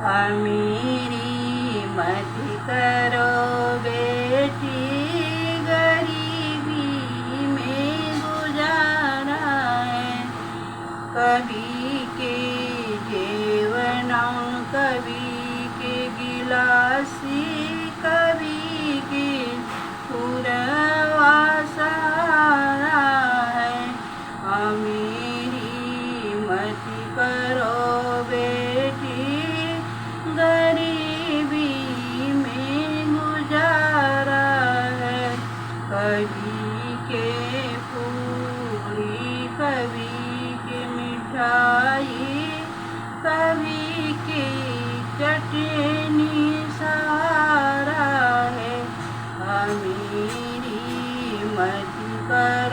अमीरी मत करो बेटी, गरीबी में गुजारा है। कभी के जेवना, कभी के गिलासी, कभी के पुरवा सहारा है। अमीरी मत करो बेटी, गरीबी में गुजारा है। कभी के पूरी, कभी के मिठाई, कभी के चटनी सहारा है। अमीरी मत करो